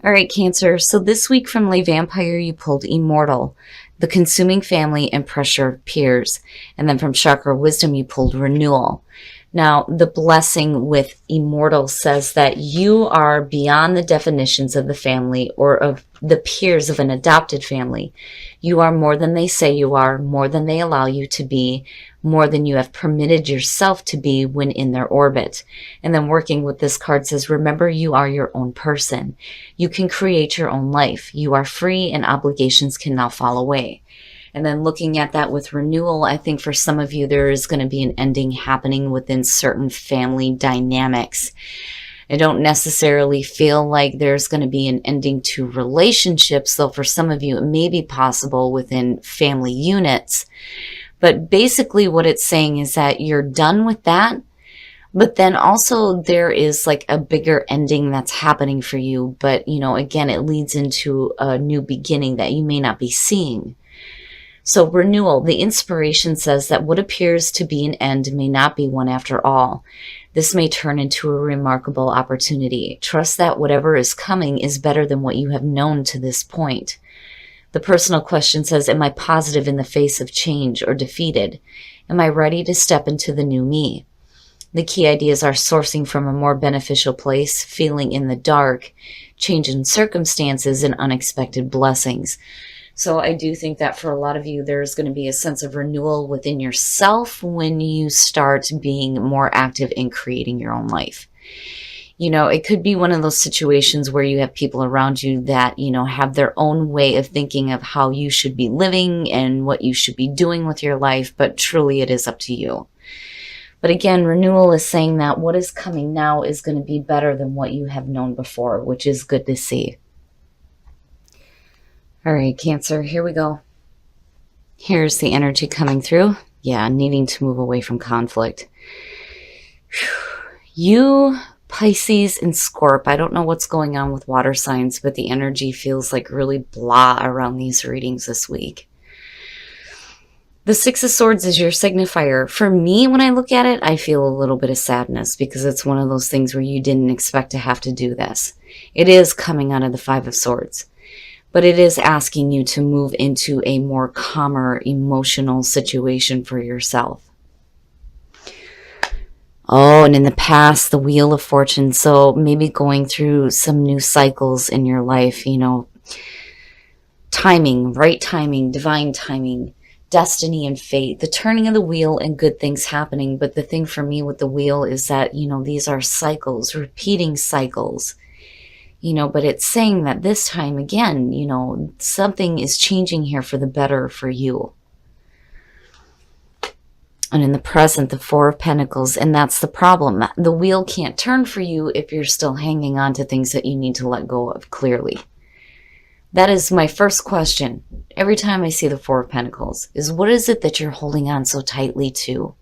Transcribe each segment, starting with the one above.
All right, Cancer. So this week from Lay Vampire, you pulled Immortal, the consuming family, and pressure of peers. And then from Chakra Wisdom, you pulled Renewal. Now, the blessing with Immortal says that you are beyond the definitions of the family or of the peers of an adopted family. You are more than they say you are, more than they allow you to be, more than you have permitted yourself to be when in their orbit. And then working with this card says, remember, you are your own person. You can create your own life. You are free and obligations can now fall away. And then looking at that with renewal, I think for some of you, there is going to be an ending happening within certain family dynamics. I don't necessarily feel like there's going to be an ending to relationships, though for some of you, it may be possible within family units. But basically what it's saying is that you're done with that. But then also there is like a bigger ending that's happening for you. But, you know, again, it leads into a new beginning that you may not be seeing. So renewal, the inspiration says that what appears to be an end may not be one after all. This may turn into a remarkable opportunity. Trust that whatever is coming is better than what you have known to this point. The personal question says, am I positive in the face of change or defeated? Am I ready to step into the new me? The key ideas are sourcing from a more beneficial place, feeling in the dark, change in circumstances, and unexpected blessings. So I do think that for a lot of you, there's going to be a sense of renewal within yourself when you start being more active in creating your own life. You know, it could be one of those situations where you have people around you that, you know, have their own way of thinking of how you should be living and what you should be doing with your life, but truly it is up to you. But again, renewal is saying that what is coming now is going to be better than what you have known before, which is good to see. All right, Cancer, here we go. Here's the energy coming through. Yeah, needing to move away from conflict. You, Pisces, and Scorp, I don't know what's going on with water signs, but the energy feels like really blah around these readings this week. The Six of Swords is your signifier. For me, when I look at it, I feel a little bit of sadness because it's one of those things where you didn't expect to have to do this. It is coming out of the Five of Swords. But it is asking you to move into a more calmer emotional situation for yourself. Oh, and in the past, the Wheel of Fortune. So maybe going through some new cycles in your life, you know, timing, right timing, divine timing, destiny and fate, the turning of the wheel and good things happening. But the thing for me with the wheel is that, you know, these are cycles, repeating cycles. You know, but it's saying that this time again, you know, something is changing here for the better for you. And in the present, the Four of Pentacles, and that's the problem. The wheel can't turn for you if you're still hanging on to things that you need to let go of, clearly. That is my first question. Every time I see the Four of Pentacles, is what is it that you're holding on so tightly to?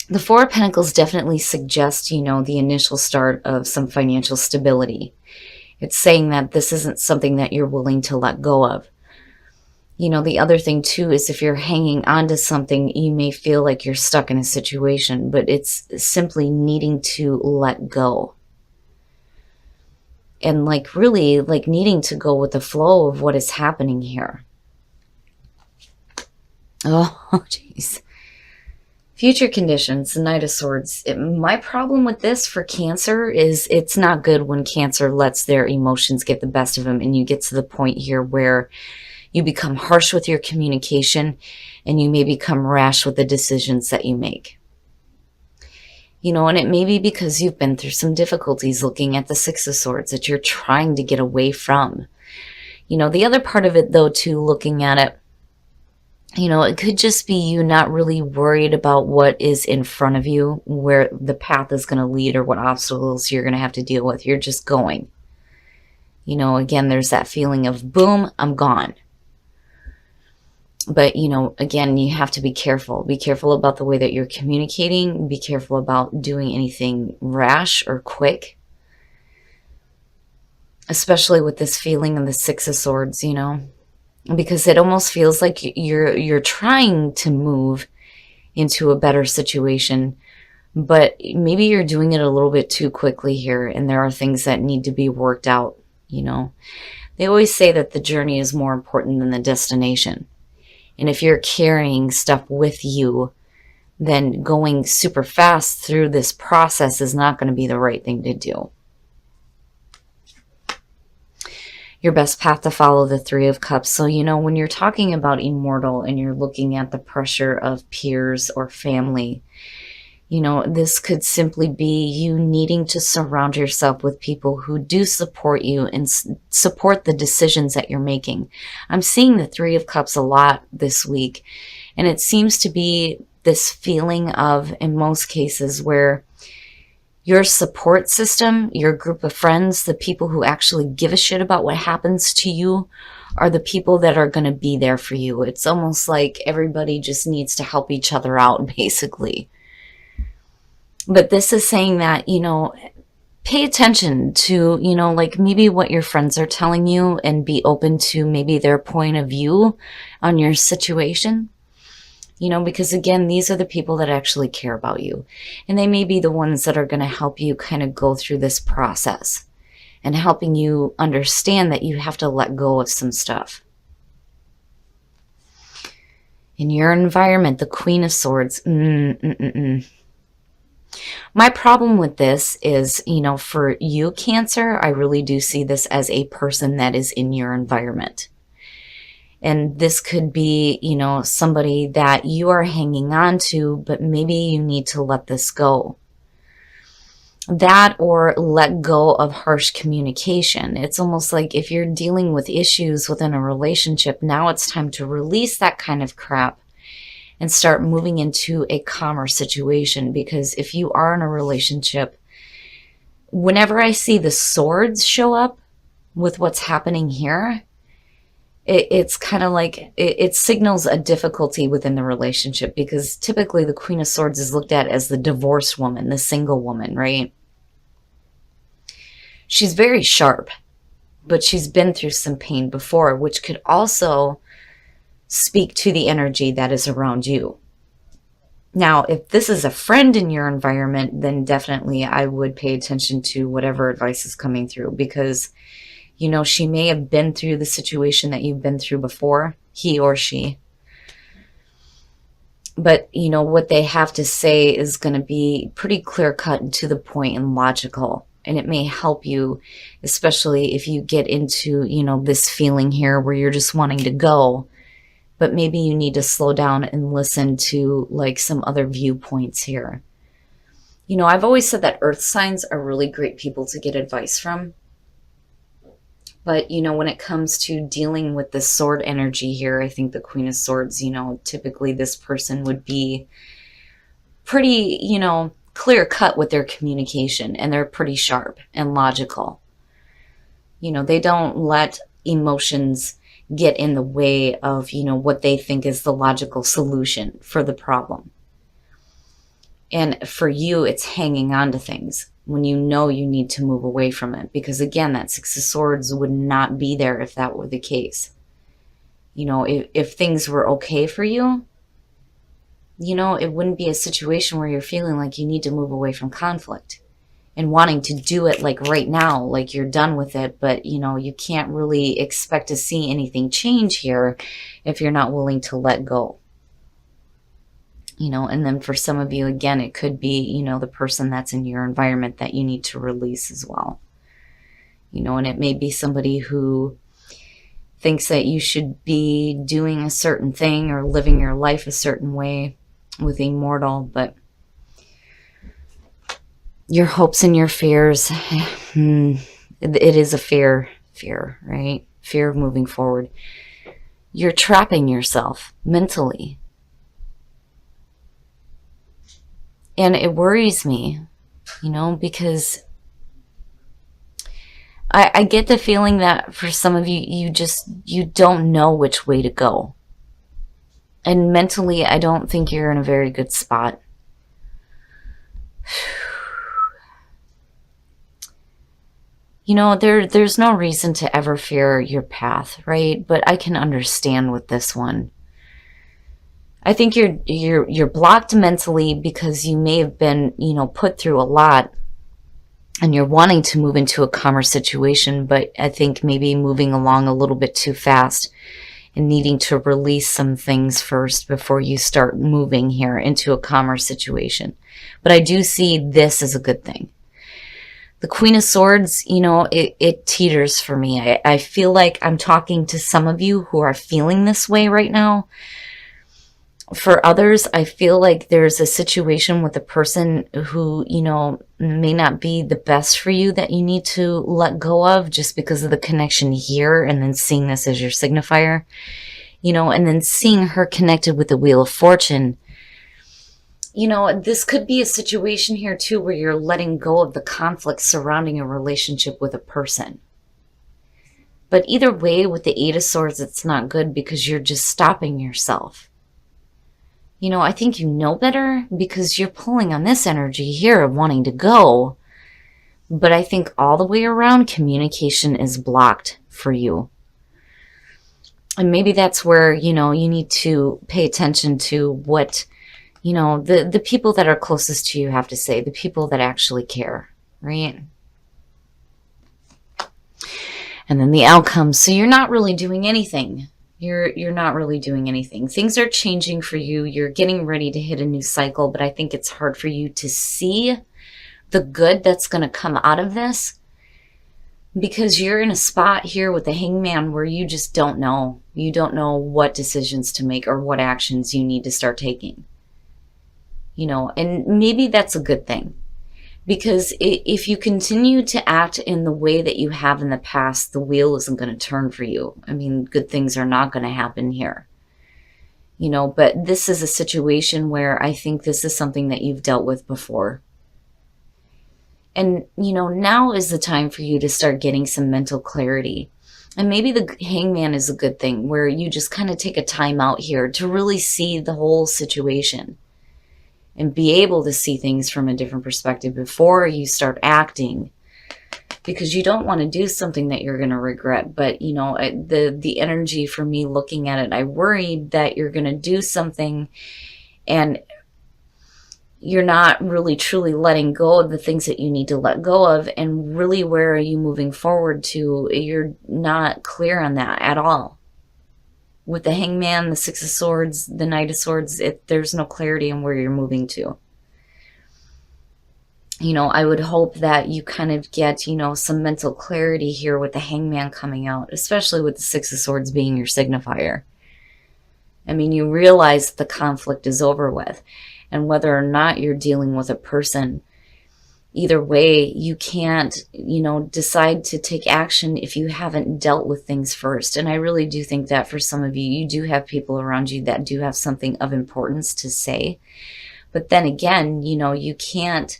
The Four of Pentacles definitely suggests, you know, the initial start of some financial stability. It's saying that this isn't something that you're willing to let go of. You know, the other thing too is if you're hanging on to something, you may feel like you're stuck in a situation, but it's simply needing to let go. And like really like needing to go with the flow of what is happening here. Oh, jeez. Future conditions, the Knight of Swords. My problem with this for Cancer is it's not good when Cancer lets their emotions get the best of them and you get to the point here where you become harsh with your communication and you may become rash with the decisions that you make. You know, and it may be because you've been through some difficulties looking at the Six of Swords that you're trying to get away from. You know, the other part of it though too, looking at it, you know, it could just be you not really worried about what is in front of you, where the path is going to lead or what obstacles you're going to have to deal with. You're just going. You know, again, there's that feeling of, boom, I'm gone. But, you know, again, you have to be careful. Be careful about the way that you're communicating. Be careful about doing anything rash or quick. Especially with this feeling of the Six of Swords, you know. Because it almost feels like you're trying to move into a better situation, but maybe you're doing it a little bit too quickly here, and there are things that need to be worked out, you know. They always say that the journey is more important than the destination. And if you're carrying stuff with you, then going super fast through this process is not going to be the right thing to do. Your best path to follow, the Three of Cups. So, you know, when you're talking about immortal and you're looking at the pressure of peers or family, you know, this could simply be you needing to surround yourself with people who do support you and support the decisions that you're making. I'm seeing the Three of Cups a lot this week, and it seems to be this feeling of, in most cases, where your support system, your group of friends, the people who actually give a shit about what happens to you, are the people that are going to be there for you. It's almost like everybody just needs to help each other out, basically. But this is saying that, you know, pay attention to, you know, like maybe what your friends are telling you and be open to maybe their point of view on your situation. You know, because again, these are the people that actually care about you. And they may be the ones that are going to help you kind of go through this process and helping you understand that you have to let go of some stuff. In your environment, the Queen of Swords. My problem with this is, you know, for you, Cancer, I really do see this as a person that is in your environment. And this could be, you know, somebody that you are hanging on to, but maybe you need to let this go. That, or let go of harsh communication. It's almost like if you're dealing with issues within a relationship, now it's time to release that kind of crap and start moving into a calmer situation. Because if you are in a relationship, whenever I see the swords show up with what's happening here, it's kind of like it signals a difficulty within the relationship, because typically the Queen of Swords is looked at as the divorced woman, the single woman, right? She's very sharp, but she's been through some pain before, which could also speak to the energy that is around you. Now, if this is a friend in your environment, then definitely I would pay attention to whatever advice is coming through, because you know, she may have been through the situation that you've been through before, he or she. But, you know, what they have to say is going to be pretty clear-cut and to the point and logical. And it may help you, especially if you get into, you know, this feeling here where you're just wanting to go. But maybe you need to slow down and listen to, like, some other viewpoints here. You know, I've always said that earth signs are really great people to get advice from. But, you know, when it comes to dealing with the sword energy here, I think the Queen of Swords, you know, typically this person would be pretty, you know, clear cut with their communication, and they're pretty sharp and logical. You know, they don't let emotions get in the way of, you know, what they think is the logical solution for the problem. And for you, it's hanging on to things when you know you need to move away from it. Because again, that Six of Swords would not be there if that were the case. You know, if things were okay for you, you know, it wouldn't be a situation where you're feeling like you need to move away from conflict and wanting to do it like right now, like you're done with it. But, you know, you can't really expect to see anything change here if you're not willing to let go. You know, and then for some of you, again, it could be, you know, the person that's in your environment that you need to release as well. You know, and it may be somebody who thinks that you should be doing a certain thing or living your life a certain way with immortal, but your hopes and your fears, it is a fear, right? Fear of moving forward. You're trapping yourself mentally. And it worries me, you know, because I get the feeling that for some of you, you don't know which way to go. And mentally, I don't think you're in a very good spot. You know, there's no reason to ever fear your path, right? But I can understand with this one. I think you're blocked mentally because you may have been, put through a lot, and you're wanting to move into a calmer situation, but I think maybe moving along a little bit too fast and needing to release some things first before you start moving here into a calmer situation. But I do see this as a good thing. The Queen of Swords, it teeters for me. I feel like I'm talking to some of you who are feeling this way right now. For others, I feel like there's a situation with a person who, may not be the best for you that you need to let go of just because of the connection here, and then seeing this as your signifier, and then seeing her connected with the Wheel of Fortune. This could be a situation here too where you're letting go of the conflict surrounding a relationship with a person. But either way, with the Eight of Swords, it's not good because you're just stopping yourself. I think you know better because you're pulling on this energy here of wanting to go. But I think all the way around, communication is blocked for you. And maybe that's where, you need to pay attention to what, the people that are closest to you have to say, the people that actually care, right? And then the outcome. So you're not really doing anything. You're not really doing anything. Things are changing for you. You're getting ready to hit a new cycle, but I think it's hard for you to see the good that's going to come out of this because you're in a spot here with the Hangman where you just don't know. You don't know what decisions to make or what actions you need to start taking. And maybe that's a good thing. Because if you continue to act in the way that you have in the past, the wheel isn't going to turn for you. I mean, good things are not going to happen here. But this is a situation where I think this is something that you've dealt with before. And, now is the time for you to start getting some mental clarity. And maybe the Hangman is a good thing where you just kind of take a time out here to really see the whole situation. And be able to see things from a different perspective before you start acting. Because you don't want to do something that you're going to regret. But, the energy for me looking at it, I worried that you're going to do something and you're not really truly letting go of the things that you need to let go of. And really, where are you moving forward to? You're not clear on that at all. With the Hangman, the Six of Swords, the Knight of Swords, there's no clarity in where you're moving to. I would hope that you kind of get, some mental clarity here with the Hangman coming out, especially with the Six of Swords being your signifier. I mean, you realize the conflict is over with. And whether or not you're dealing with a person, either way, you can't, decide to take action if you haven't dealt with things first. And I really do think that for some of you, you do have people around you that do have something of importance to say. But then again, you can't,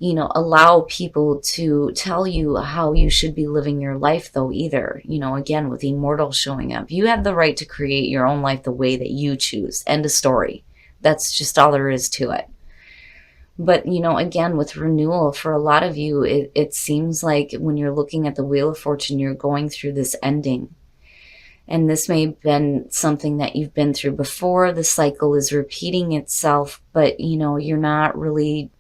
allow people to tell you how you should be living your life though either. Again, with Immortal showing up, you have the right to create your own life the way that you choose. End of story. That's just all there is to it. But, again, with renewal, for a lot of you, it seems like when you're looking at the Wheel of Fortune, you're going through this ending. And this may have been something that you've been through before. The cycle is repeating itself, but, you're not really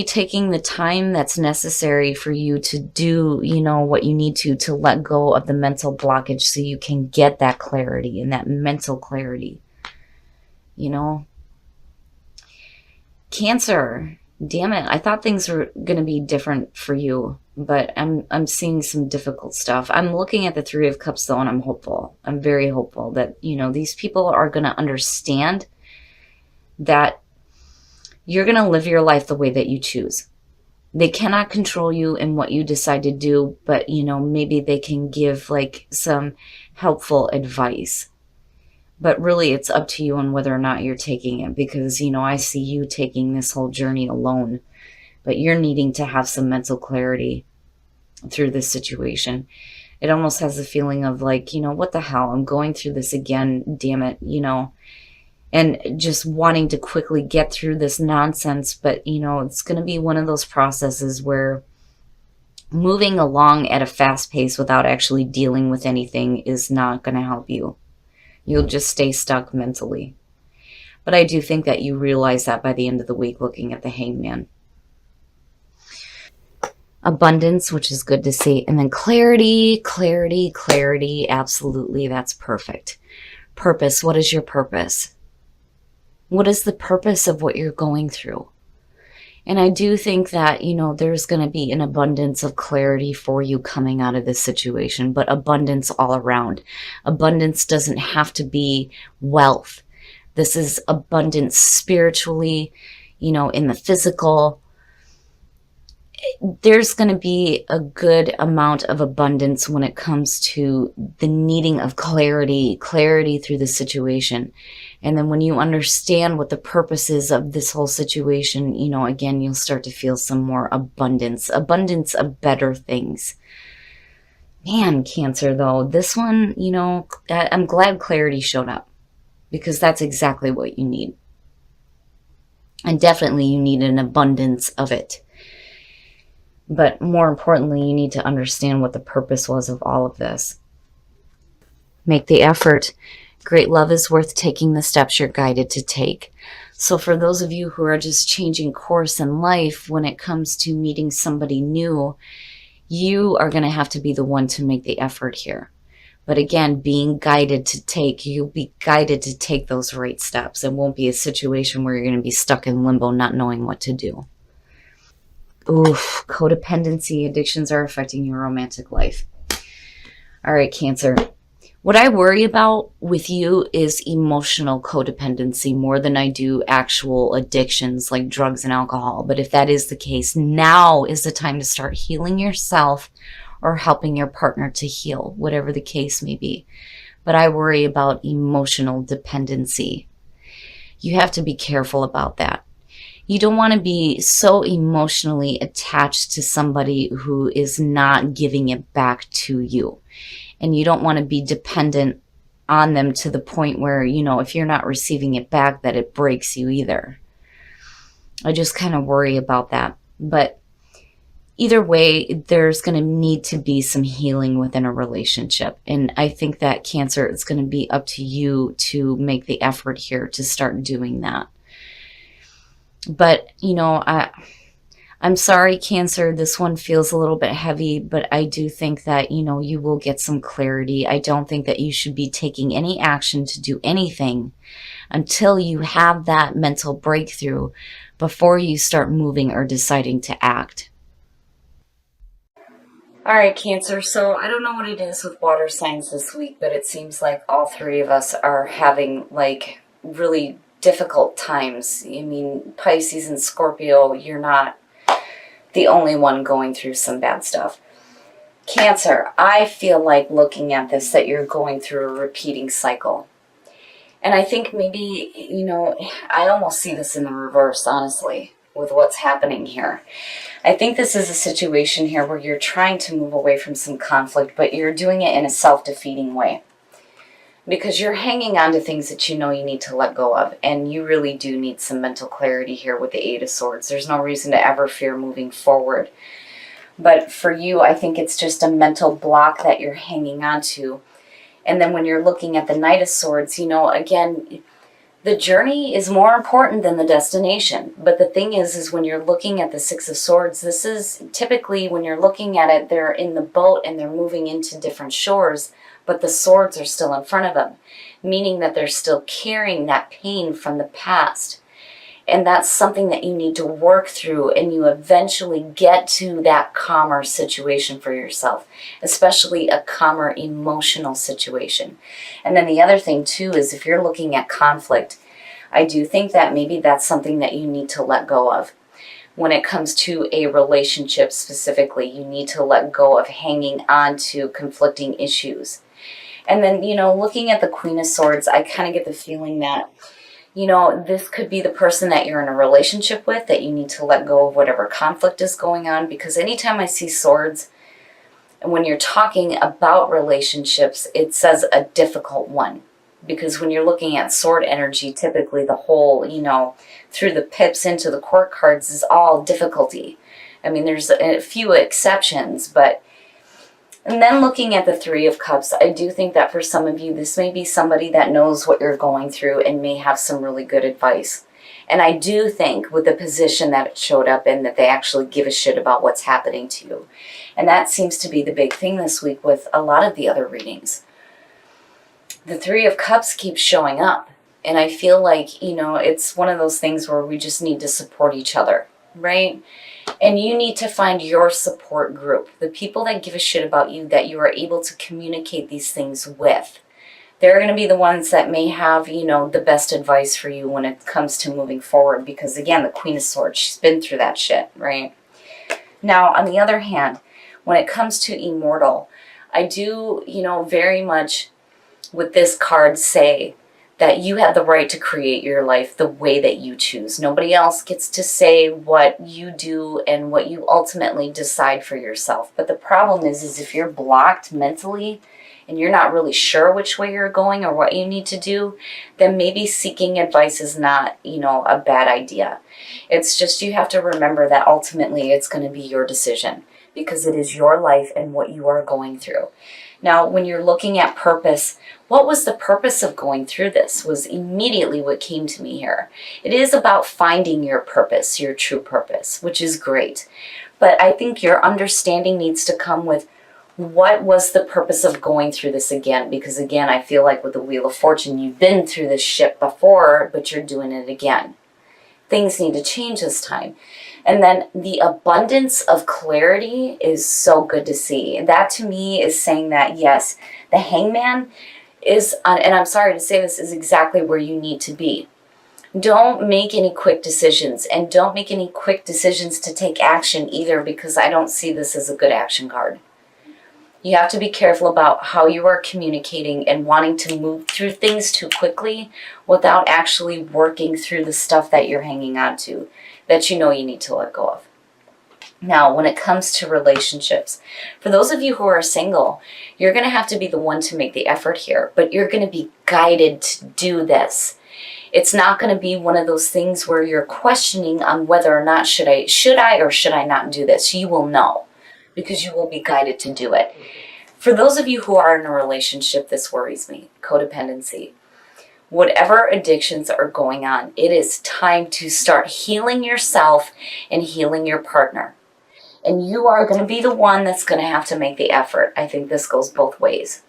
taking the time that's necessary for you to do, what you need to let go of the mental blockage so you can get that clarity and that mental clarity, Cancer, damn it. I thought things were going to be different for you, but I'm seeing some difficult stuff. I'm looking at the Three of Cups though, and I'm hopeful. I'm very hopeful that, these people are going to understand that you're going to live your life the way that you choose. They cannot control you in what you decide to do, but, maybe they can give some helpful advice. But really, it's up to you on whether or not you're taking it because, I see you taking this whole journey alone. But you're needing to have some mental clarity through this situation. It almost has the feeling of what the hell? I'm going through this again, damn it, and just wanting to quickly get through this nonsense. But, it's going to be one of those processes where moving along at a fast pace without actually dealing with anything is not going to help you. You'll just stay stuck mentally. But I do think that you realize that by the end of the week looking at the Hangman. Abundance, which is good to see. And then clarity, clarity, clarity. Absolutely, that's perfect. Purpose. What is your purpose? What is the purpose of what you're going through? And I do think that, there's going to be an abundance of clarity for you coming out of this situation, but abundance all around. Abundance doesn't have to be wealth. This is abundance spiritually, in the physical. There's going to be a good amount of abundance when it comes to the needing of clarity through the situation. And then when you understand what the purpose is of this whole situation, again, you'll start to feel some more abundance of better things. Man, Cancer, though, this one, I'm glad clarity showed up, because that's exactly what you need. And definitely you need an abundance of it. But more importantly, you need to understand what the purpose was of all of this. Make the effort. Great love is worth taking the steps you're guided to take. So for those of you who are just changing course in life when it comes to meeting somebody new, you are going to have to be the one to make the effort here. But again, you'll be guided to take those right steps. It won't be a situation where you're going to be stuck in limbo not knowing what to do. Oof, codependency, addictions are affecting your romantic life. All right, Cancer. What I worry about with you is emotional codependency more than I do actual addictions like drugs and alcohol. But if that is the case, now is the time to start healing yourself or helping your partner to heal, whatever the case may be. But I worry about emotional dependency. You have to be careful about that. You don't want to be so emotionally attached to somebody who is not giving it back to you. And you don't want to be dependent on them to the point where, if you're not receiving it back, that it breaks you either. I just kind of worry about that. But either way, there's going to need to be some healing within a relationship. And I think that, Cancer, it's going to be up to you to make the effort here to start doing that. But, I'm sorry, Cancer, this one feels a little bit heavy, but I do think that, you will get some clarity. I don't think that you should be taking any action to do anything until you have that mental breakthrough before you start moving or deciding to act. All right, Cancer, so I don't know what it is with water signs this week, but it seems like all three of us are having, really difficult times. I mean, Pisces and Scorpio, you're not the only one going through some bad stuff. Cancer, I feel like looking at this that you're going through a repeating cycle. And I think maybe, I almost see this in the reverse, honestly, with what's happening here. I think this is a situation here where you're trying to move away from some conflict, but you're doing it in a self-defeating way. Because you're hanging on to things that you need to let go of. And you really do need some mental clarity here with the Eight of Swords. There's no reason to ever fear moving forward. But for you, I think it's just a mental block that you're hanging on to. And then when you're looking at the Knight of Swords, again, the journey is more important than the destination. But the thing is when you're looking at the Six of Swords, this is typically when you're looking at it, they're in the boat and they're moving into different shores, but the swords are still in front of them, meaning that they're still carrying that pain from the past. And that's something that you need to work through, and you eventually get to that calmer situation for yourself, especially a calmer emotional situation. And then the other thing too is if you're looking at conflict, I do think that maybe that's something that you need to let go of. When it comes to a relationship specifically, you need to let go of hanging on to conflicting issues. And then, looking at the Queen of Swords, I kind of get the feeling that, this could be the person that you're in a relationship with, that you need to let go of whatever conflict is going on. Because anytime I see swords, and when you're talking about relationships, it says a difficult one. Because when you're looking at sword energy, typically the whole, through the pips into the court cards is all difficulty. I mean, there's a few exceptions, but And then looking at the Three of Cups, I do think that for some of you, this may be somebody that knows what you're going through and may have some really good advice. And I do think with the position that it showed up in, that they actually give a shit about what's happening to you. And that seems to be the big thing this week with a lot of the other readings. The Three of Cups keeps showing up. And I feel like, it's one of those things where we just need to support each other, right? And you need to find your support group, the people that give a shit about you, that you are able to communicate these things with. They're going to be the ones that may have, the best advice for you when it comes to moving forward. Because again, the Queen of Swords, she's been through that shit, right? Now, on the other hand, when it comes to Immortal, I do, very much with this card say that you have the right to create your life the way that you choose. Nobody else gets to say what you do and what you ultimately decide for yourself. But the problem is if you're blocked mentally and you're not really sure which way you're going or what you need to do, then maybe seeking advice is not, a bad idea. It's just you have to remember that ultimately it's going to be your decision because it is your life and what you are going through. Now, when you're looking at purpose, what was the purpose of going through this was immediately what came to me here. It is about finding your purpose, your true purpose, which is great. But I think your understanding needs to come with what was the purpose of going through this again? Because again, I feel like with the Wheel of Fortune, you've been through this shit before, but you're doing it again. Things need to change this time. And then the abundance of clarity is so good to see. That to me is saying that, yes, the Hangman is, and I'm sorry to say this, is exactly where you need to be. Don't make any quick decisions, and don't make any quick decisions to take action either, because I don't see this as a good action card. You have to be careful about how you are communicating and wanting to move through things too quickly without actually working through the stuff that you're hanging on to, that you need to let go of. Now, when it comes to relationships, for those of you who are single, you're going to have to be the one to make the effort here, but you're going to be guided to do this. It's not going to be one of those things where you're questioning on whether or not should I or should I not do this. You will know, because you will be guided to do it. For those of you who are in a relationship, this worries me, codependency. Whatever addictions are going on, it is time to start healing yourself and healing your partner. And you are going to be the one that's going to have to make the effort. I think this goes both ways.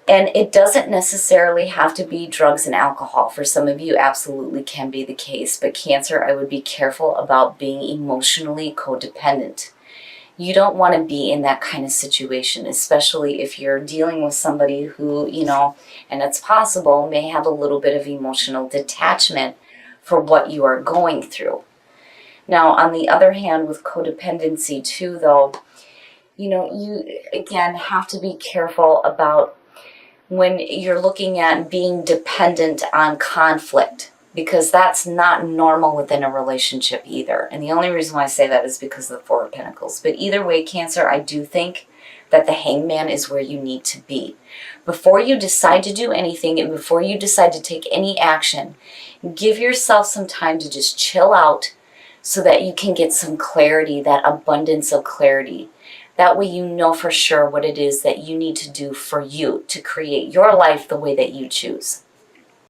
And it doesn't necessarily have to be drugs and alcohol. For some of you, absolutely can be the case. But Cancer, I would be careful about being emotionally codependent. You don't want to be in that kind of situation, especially if you're dealing with somebody who, and it's possible, may have a little bit of emotional detachment for what you are going through. Now, on the other hand, with codependency too, though, you, again, have to be careful about when you're looking at being dependent on conflict, because that's not normal within a relationship either. And the only reason why I say that is because of the Four of Pentacles. But either way, Cancer, I do think that the Hangman is where you need to be. Before you decide to do anything and before you decide to take any action, give yourself some time to just chill out so that you can get some clarity, that abundance of clarity. That way you know for sure what it is that you need to do for you to create your life the way that you choose.